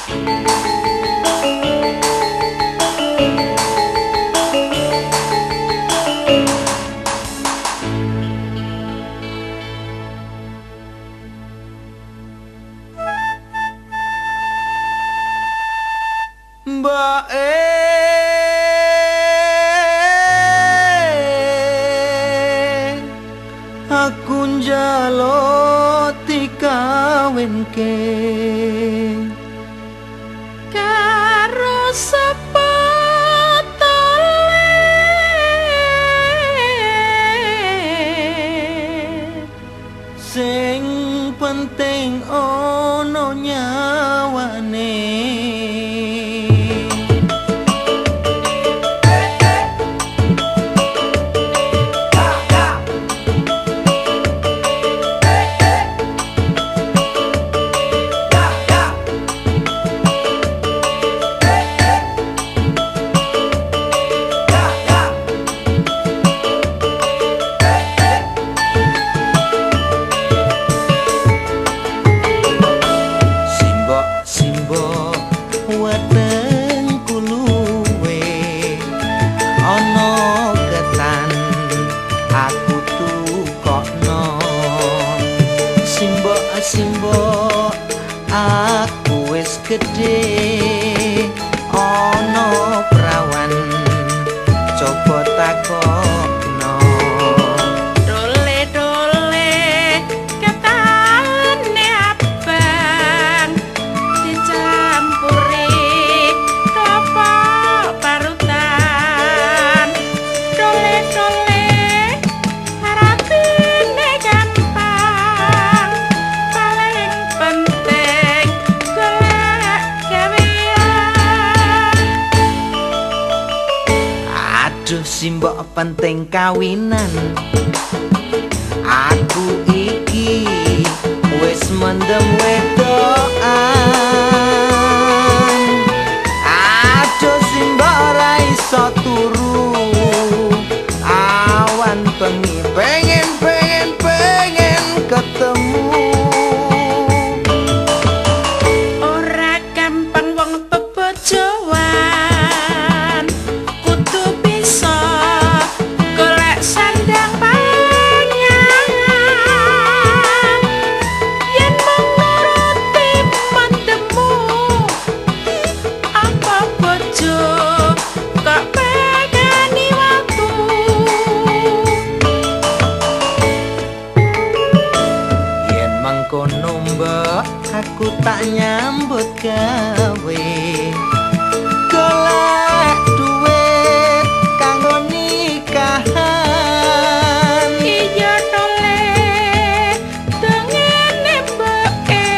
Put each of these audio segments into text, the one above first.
Mbak aku njaluk dikawinke karo sapa sing penting ono nyawane. Simbok aku wis gedhe ana prawan coba takokno dole katane abang dicampuri klapa parutan dole harapine gampang paling penting golek gawean. Aduh simbok penting kawinan aku iki wis mendem wedokan. Aduh simbok ora iso turu awan bengi pengen ketemu. Ora gampang wong bebojoan kudu bisa golek sandang pangan yen menuruti mandemu apa bojo kok pegani waktu. Yen mangkono mbok aku tak nyambut gawe golek duit kanggo nikahan. Iya tole dengene mboke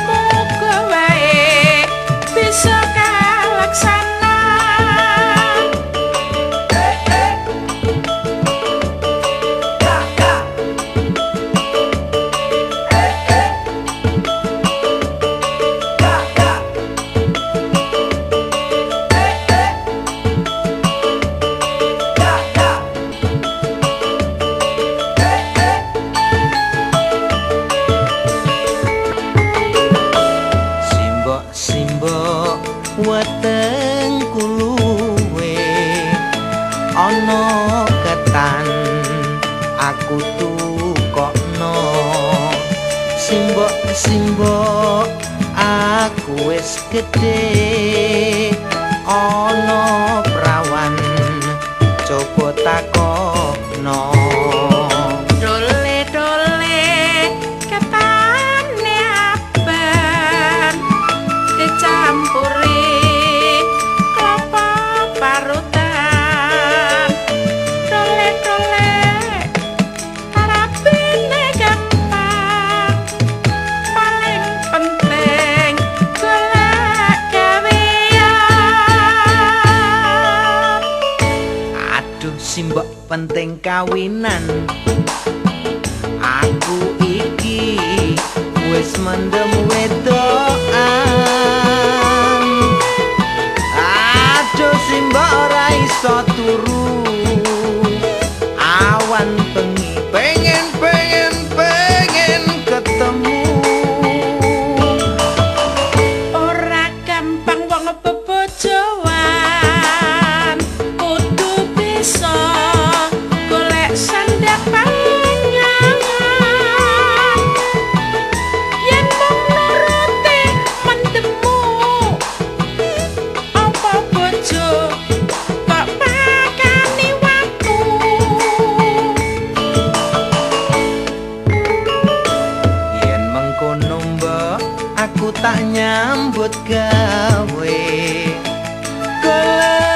muga wae bisa kalaksana. Simbok wetengku luwe ana ketan aku tukokno. Simbok aku wis gedhe ana prawan coba takokno. Dole katane abang dicampuri klapa parutan dole harapine gampang paling penting golek gawean. Aduh simbok penting kawinan aku iki wis mendem wedokan. Aduh simbok ora iso turu awan bengi pengen ketemu. aku tak nyambut gawe golek